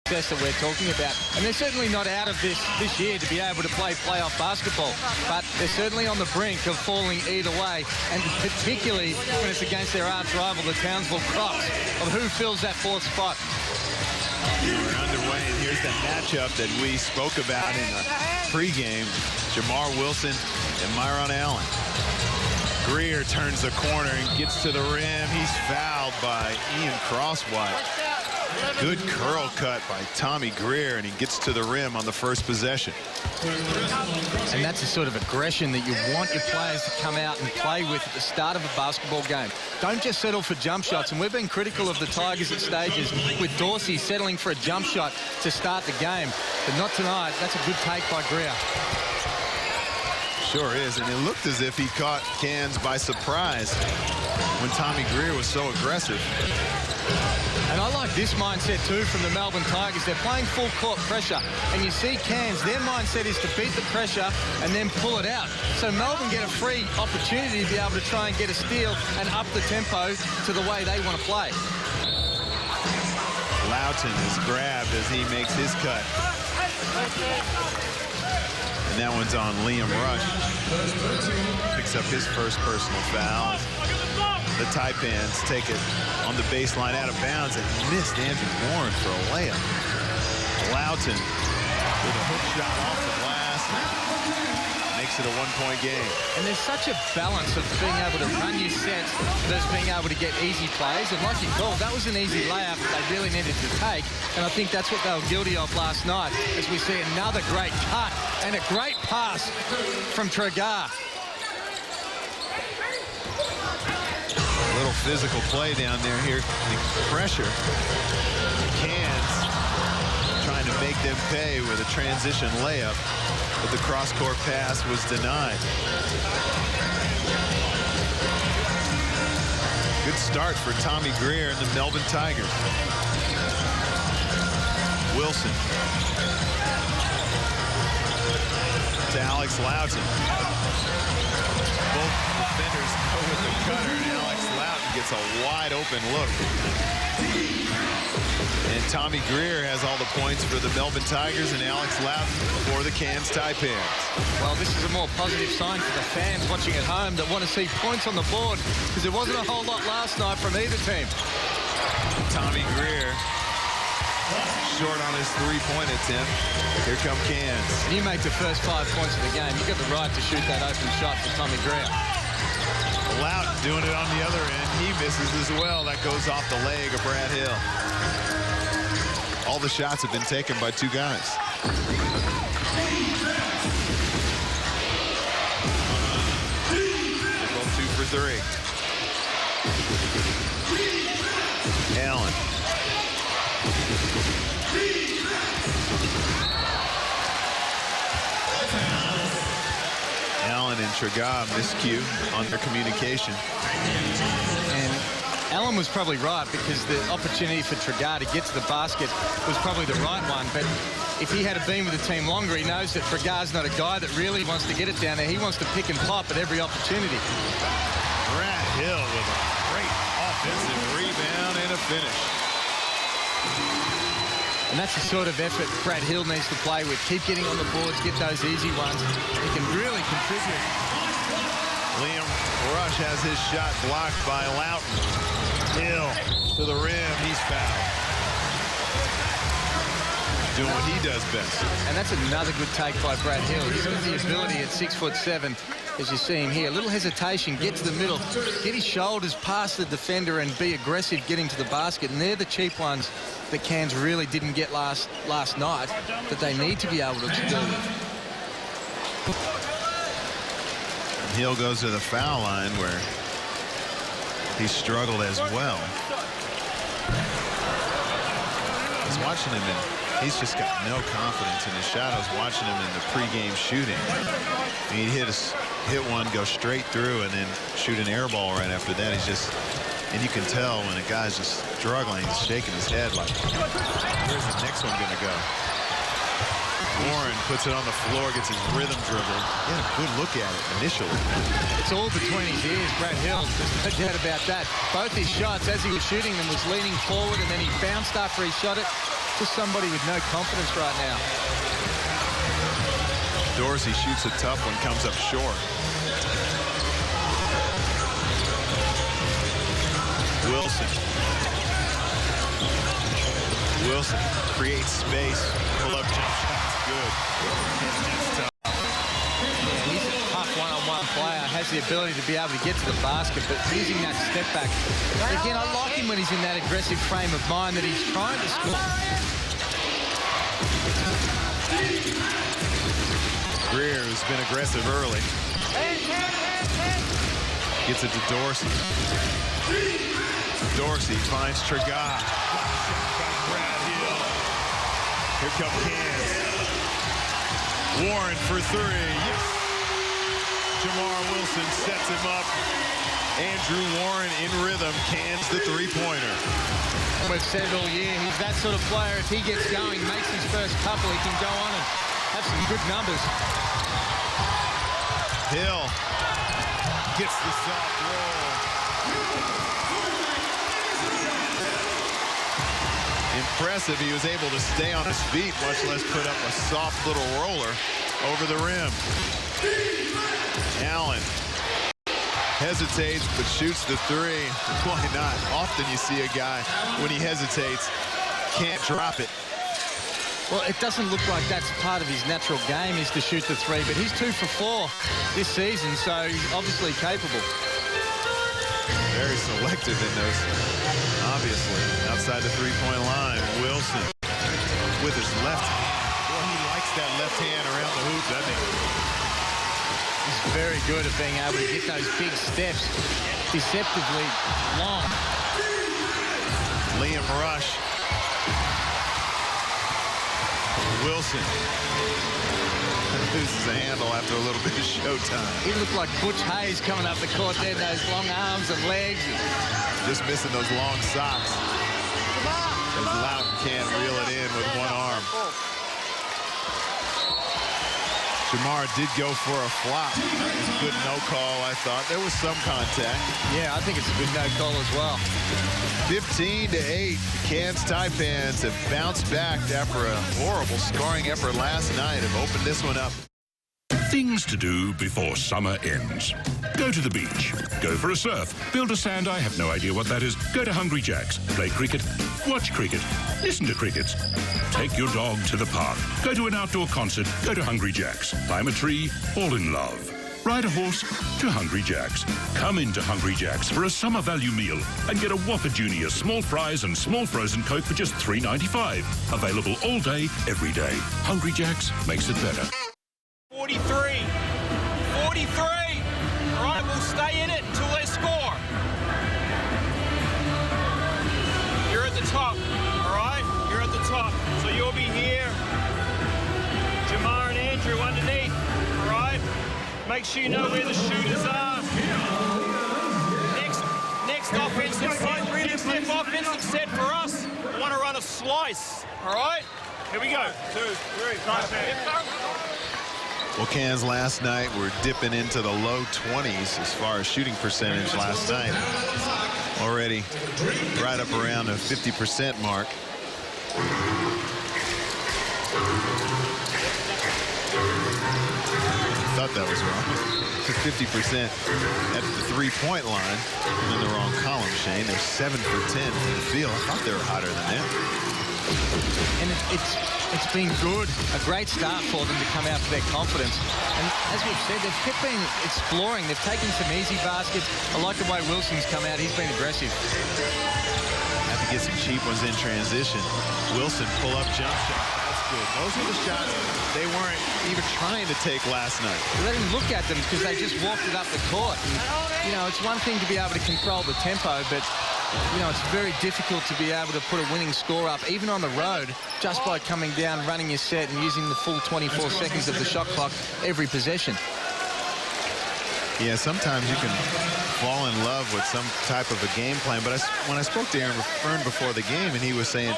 success that we're talking about. And they're certainly not out of this year to be able to play playoff basketball, but they're certainly on the brink of falling either way, and particularly when it's against their arch rival, the Townsville Crocs, of who fills that fourth spot. We're underway, and here's the matchup that we spoke about in the pregame. Jamar Wilson and Myron Allen. Greer turns the corner and gets to the rim. He's fouled by Ian Crosswhite. Good curl cut by Tommy Greer, and he gets to the rim on the first possession. And that's the sort of aggression that you want your players to come out and play with at the start of a basketball game. Don't just settle for jump shots. And we've been critical of the Tigers at stages, with Dorsey settling for a jump shot to start the game. But not tonight. That's a good take by Greer. Sure is, and it looked as if he caught Cairns by surprise when Tommy Greer was so aggressive. And I like this mindset too from the Melbourne Tigers. They're playing full court pressure, and you see Cairns, their mindset is to beat the pressure and then pull it out. So Melbourne get a free opportunity to be able to try and get a steal and up the tempo to the way they want to play. Loughton is grabbed as he makes his cut. And that one's on Liam Rush. Picks up his first personal foul. The Taipans take it on the baseline out of bounds, and missed Andrew Warren for a layup. Loughton with a hook shot off the glass. Makes it a one-point game. And there's such a balance of being able to run your sets versus being able to get easy plays. And like you called, that was an easy layup that they really needed to take. And I think that's what they were guilty of last night, as we see another great cut and a great pass from Tregar. A little physical play down there here. The pressure. Cairns trying to make them pay with a transition layup, but the cross-court pass was denied. Good start for Tommy Greer and the Melbourne Tigers. Wilson to Alex Loughton. Both defenders go with the cutter, and Alex Loughton gets a wide open look. And Tommy Greer has all the points for the Melbourne Tigers, and Alex Loughton for the Cairns Taipans. Well, this is a more positive sign for the fans watching at home that want to see points on the board, because there wasn't a whole lot last night from either team. Tommy Greer short on his three-point attempt. Here come Cairns. And you make the first 5 points of the game. You've got the right to shoot that open shot for Tommy Greer. Loughton doing it on the other end. He misses as well. That goes off the leg of Brad Hill. All the shots have been taken by two guys. They're both 2 for 3. Allen. Allen and Tregar miscue on their communication. And Allen was probably right, because the opportunity for Tregar to get to the basket was probably the right one. But if he had been with the team longer, he knows that Tregar's not a guy that really wants to get it down there. He wants to pick and pop at every opportunity. Brad Hill with a great offensive rebound and a finish. And that's the sort of effort Brad Hill needs to play with. Keep getting on the boards, get those easy ones. He can really contribute. Liam Rush has his shot blocked by Loughton. Hill to the rim. He's fouled. Doing what he does best. And that's another good take by Brad Hill. He's got the ability at 6'7", as you see him here. A little hesitation, get to the middle, get his shoulders past the defender and be aggressive getting to the basket. And they're the cheap ones that Cairns really didn't get last night, that they need to be able to deal with. Hill goes to the foul line, where he struggled as well. I was watching him, and he's just got no confidence in his shot. I was watching him in the pregame shooting. He'd hit one, go straight through, and then shoot an air ball right after that. He's just, and you can tell when a guy's just struggling, he's shaking his head like, where's the next one gonna go? Warren puts it on the floor, gets his rhythm dribble. He had a good look at it initially. It's all between his ears, Brad Hill. There's no doubt about that. Both his shots, as he was shooting them, was leaning forward, and then he bounced after he shot it. Just somebody with no confidence right now. Dorsey shoots a tough one, comes up short. Wilson creates space. Pull-up jump shot's good. That's tough. Yeah, he's a tough one-on-one player. Has the ability to be able to get to the basket, but using that step back. Again, I like him when he's in that aggressive frame of mind that he's trying to score. Greer, who's been aggressive early. Gets it to Dorsey. Dorsey finds Tragar. Here come Cairns. Warren for three. Yes. Jamar Wilson sets him up. Andrew Warren in rhythm cans the three-pointer. We've said it all year. He's that sort of player. If he gets going, makes his first couple, he can go on and have some good numbers. Hill gets the soft roll. Impressive. He was able to stay on his feet, much less put up a soft little roller over the rim. Allen hesitates, but shoots the three. Why not? Often you see a guy, when he hesitates, can't drop it. Well, it doesn't look like that's part of his natural game is to shoot the three, but he's 2 for 4 this season, so he's obviously capable. Very selective in those, obviously, outside the three-point line. Wilson with his left hand. Boy, he likes that left hand around the hoop, doesn't he? He's very good at being able to get those big steps deceptively long. Liam Rush. Wilson loses a handle after a little bit of showtime. He looked like Butch Hayes coming up the court there, those long arms and legs. Just missing those long socks. As Loughton can't reel it in with one arm. Jamar did go for a flop. Good no call, I thought. There was some contact. Yeah, I think it's a good no call as well. 15-8, the Cairns Taipans have bounced back after a horrible scoring effort last night. Have opened this one up. Things to do before summer ends. Go to the beach. Go for a surf. Build a sand. I have no idea what that is. Go to Hungry Jack's. Play cricket. Watch cricket. Listen to cricket. Take your dog to the park. Go to an outdoor concert. Go to Hungry Jack's. Climb a tree. Fall in love. Ride a horse to Hungry Jack's. Come into Hungry Jack's for a summer value meal and get a Whopper Junior, small fries and small frozen Coke for just $3.95. Available all day, every day. Hungry Jack's makes it better. 43. 43. All right, we'll stay in it until they score. You're at the top, all right? You're at the top. So you'll be here. Jamar and Andrew underneath, all right? Make sure you know where the shooters are. Next offensive set for us. We want to run a slice, all right? Here we go. 2, 3, 5, Well, Cairns last night were dipping into the low 20s as far as shooting percentage last night. Already right up around a 50% mark. I thought that was wrong. To 50% at the three-point line. In the wrong column, Shane. They're 7 for 10 from the field. I thought they were hotter than that. And it's been good, a great start for them to come out for their confidence. And as we've said, they've kept been exploring. They've taken some easy baskets. I like the way Wilson's come out. He's been aggressive. Have to get some cheap ones in transition. Wilson pull-up jump shot. That's good. Those are the shots they weren't even trying to take last night. Let him look at them because they just walked it up the court. And, you know, it's one thing to be able to control the tempo, but you know, it's very difficult to be able to put a winning score up, even on the road, just by coming down, running your set, and using the full 24 seconds of the shot clock every possession. Yeah, sometimes you can fall in love with some type of a game plan, but when I spoke to Aaron Fern before the game, and he was saying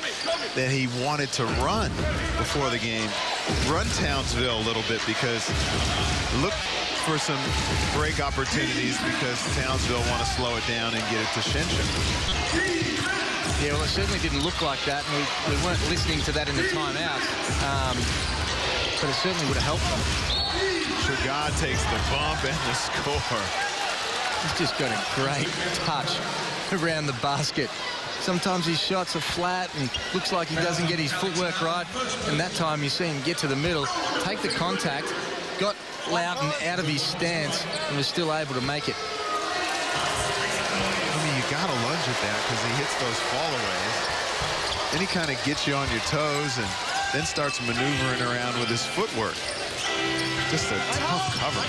that he wanted to run before the game, run Townsville a little bit, because look for some break opportunities, because Townsville want to slow it down and get it to Shinshin. Yeah, well, it certainly didn't look like that, and we weren't listening to that in the timeout. But it certainly would have helped them. Tragard takes the bump and the score. He's just got a great touch around the basket. Sometimes his shots are flat and looks like he doesn't get his footwork right. And that time you see him get to the middle, take the contact, got Loudon out of his stance and was still able to make it. I mean, you got to lunge at that because he hits those fallaways. Then he kind of gets you on your toes and then starts maneuvering around with his footwork. Just a tough cover.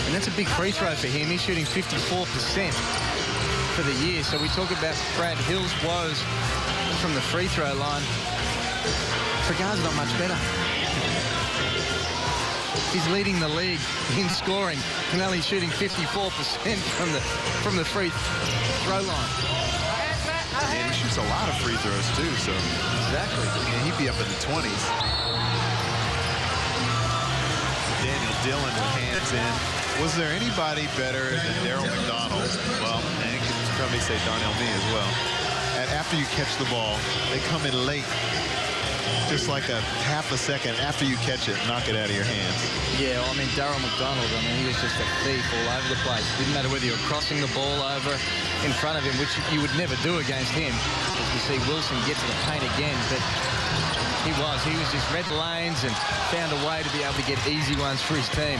And that's a big free throw for him. He's shooting 54% for the year. So we talk about Brad Hill's woes from the free throw line. Tragard's not much better. He's leading the league in scoring and only shooting 54% from the free throw line. And he shoots a lot of free throws too, so exactly. Yeah, he'd be up in the 20s. Daniel Dillon hands in. Was there anybody better than Daryl McDonald? Well, and you can probably say Darnell Mee as well. And after you catch the ball, they come in late, just like a half a second after you catch it, knock it out of your hands. Yeah, well, I mean, Daryl McDonald, I mean, he was just a thief all over the place. Didn't matter whether you were crossing the ball over in front of him, which you would never do against him. As we see Wilson get to the paint again, but he was just read the lanes and found a way to be able to get easy ones for his team.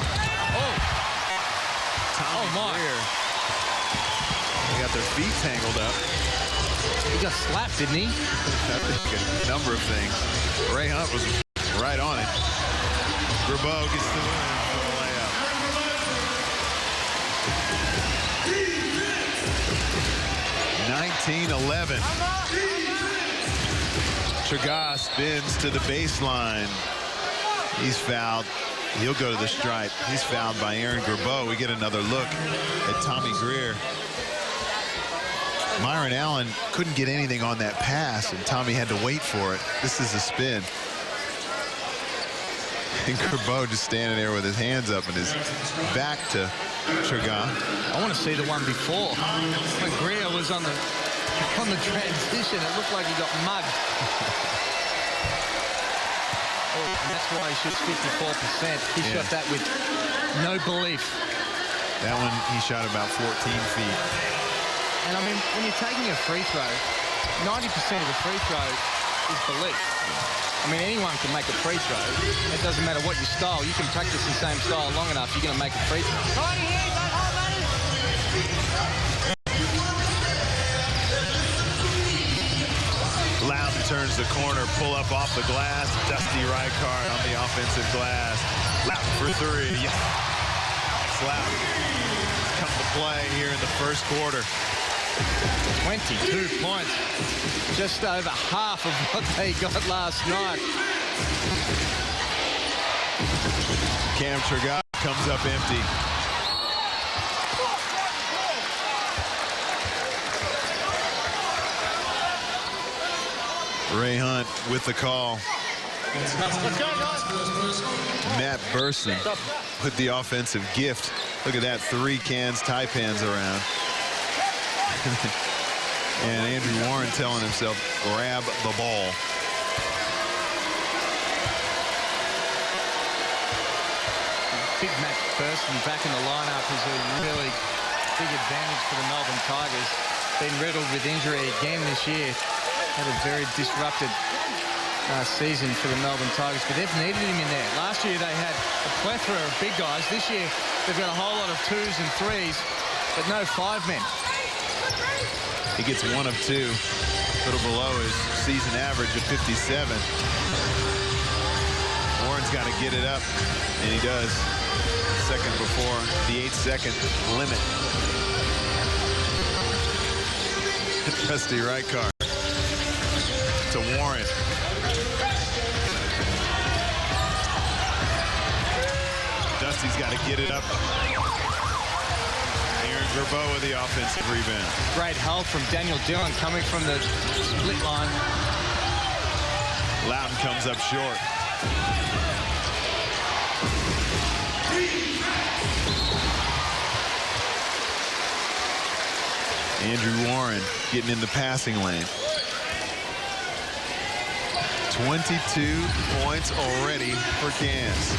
Oh my. They got their feet tangled up. He got slapped, didn't he? I think a number of things. Ray Hunt was right on it. Grabo gets the win for the layup. (19-11). Tragard spins to the baseline. He's fouled. He'll go to the stripe. He's fouled by Aaron Grabo. We get another look at Tommy Greer. Myron Allen couldn't get anything on that pass, and Tommy had to wait for it. This is a spin. And Grabo just standing there with his hands up and his back to Tragard. I want to see the one before. When Greer was on the transition, it looked like he got mugged. And that's why he shoots 54%. He shot that with no belief. That one, he shot about 14 feet. And I mean, when you're taking a free throw, 90% of the free throw is belief. I mean, anyone can make a free throw. It doesn't matter what your style. You can practice the same style long enough, you're going to make a free throw. Loudon turns the corner, pull up off the glass. Dusty Reichard on the offensive glass. Loudon for three. Yes. Loudon come to play here in the first quarter. 22 points. Just over half of what they got last night. Cam Tragard comes up empty. Ray Hunt with the call. Matt Burson with the offensive gift. Look at that, 3 Cairns Taipans around. And Andrew Warren telling himself, grab the ball. Big Matt Burson back in the lineup is a really big advantage for the Melbourne Tigers. Been riddled with injury again this year. Had a very disrupted season for the Melbourne Tigers, but they've needed him in there. Last year they had a plethora of big guys. This year they've got a whole lot of 2s and 3s, but no 5 men. He gets 1 of 2, a little below his season average of 57. Warren's got to get it up, and he does. Second before the 8-second limit. Dusty Reichard to Warren. Dusty's got to get it up. Aaron Grabo with the offensive rebound. Great help from Daniel Dillon coming from the split line. Loudon comes up short. Andrew Warren getting in the passing lane. 22 points already for Cairns.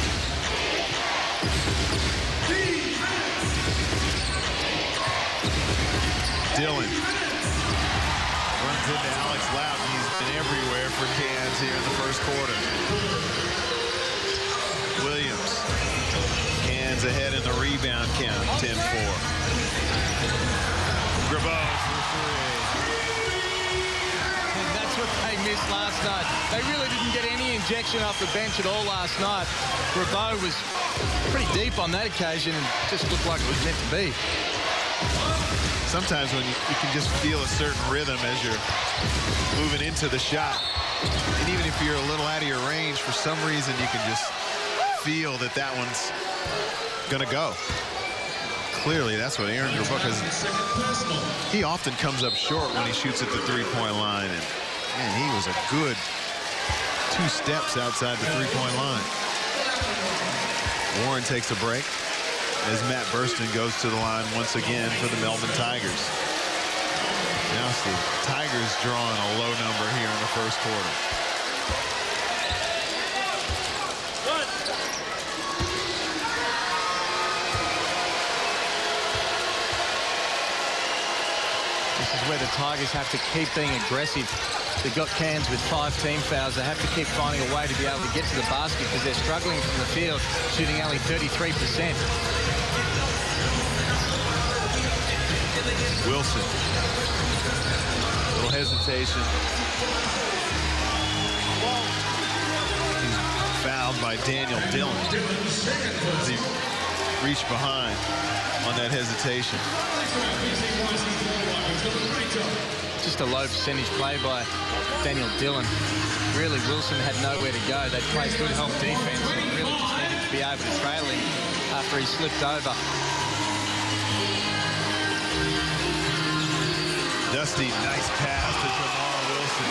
Dillon runs into Alex Loudon. He's been everywhere for Cairns here in the first quarter. Williams. Cairns ahead in the rebound count, 10-4. Grabeau for three. And that's what they missed last night. They really didn't get any injection off the bench at all last night. Grabeau was pretty deep on that occasion and just looked like it was meant to be. Sometimes when you can just feel a certain rhythm as you're moving into the shot. And even if you're a little out of your range, for some reason you can just feel that that one's going to go. Clearly, that's what Aaron Grabeau, because he often comes up short when he shoots at the three-point line. And man, he was a good 2 steps outside the three-point line. Warren takes a break as Matt Burston goes to the line once again for the Melbourne Tigers. Now the Tigers drawing a low number here in the first quarter. This is where the Tigers have to keep being aggressive. They've got Cairns with 5 team fouls. They have to keep finding a way to be able to get to the basket because they're struggling from the field, shooting only 33%. Wilson. Little hesitation. He's fouled by Daniel Dillon as he reached behind on that hesitation. Just a low percentage play by Daniel Dillon. Really, Wilson had nowhere to go. They played good help defense and really just needed to be able to trail him after he slipped over. Dusty, nice pass to Jamar Wilson.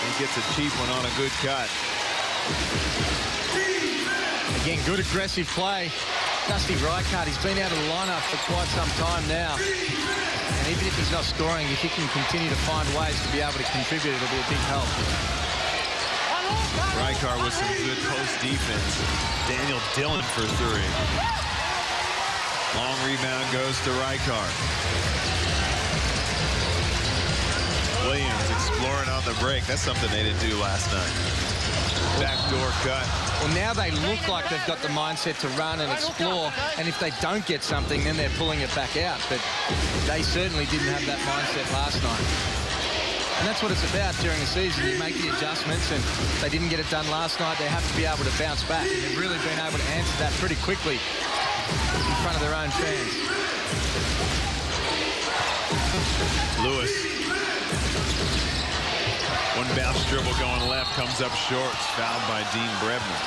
He gets a cheap one on a good cut. Again, good aggressive play. Dusty Reichart, he's been out of the lineup for quite some time now. And even if he's not scoring, if he can continue to find ways to be able to contribute, it'll be a big help. Reichart with some good post defense. Daniel Dillon for 3. Long rebound goes to Reichart. Williams exploring on the break. That's something they didn't do last night. Backdoor cut. Well, now they look like they've got the mindset to run and explore, and if they don't get something, then they're pulling it back out. But they certainly didn't have that mindset last night. And that's what it's about during the season. You make the adjustments, and they didn't get it done last night. They have to be able to bounce back. And they've really been able to answer that pretty quickly in front of their own fans. Lewis. One bounce dribble going left, comes up short. It's fouled by Dean Brebner.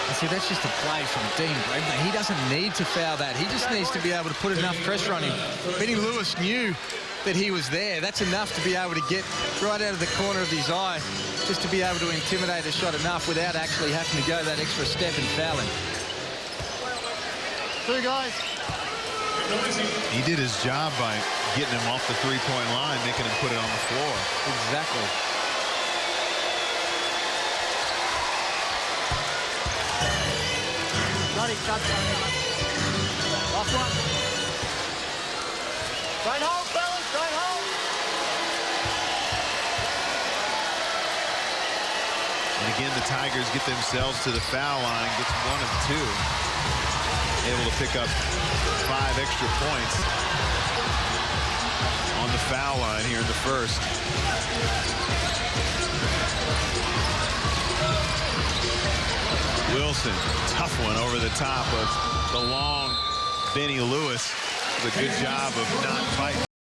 And see, that's just a play from Dean Brebner. He doesn't need to foul that. He just needs to be able to put enough pressure on him. Benny Lewis knew that he was there. That's enough to be able to get right out of the corner of his eye, just to be able to intimidate a shot enough without actually having to go that extra step and foul him. 2 guys. He did his job by getting him off the three-point line, making him put it on the floor. Exactly. Johnny, touch one. Last one. Right home, fellas, right home. And again, the Tigers get themselves to the foul line, gets 1 of 2. Able to pick up 5 extra points on the foul line here in the first. Wilson, tough one over the top of the long Benny Lewis. Does a good job of not fighting.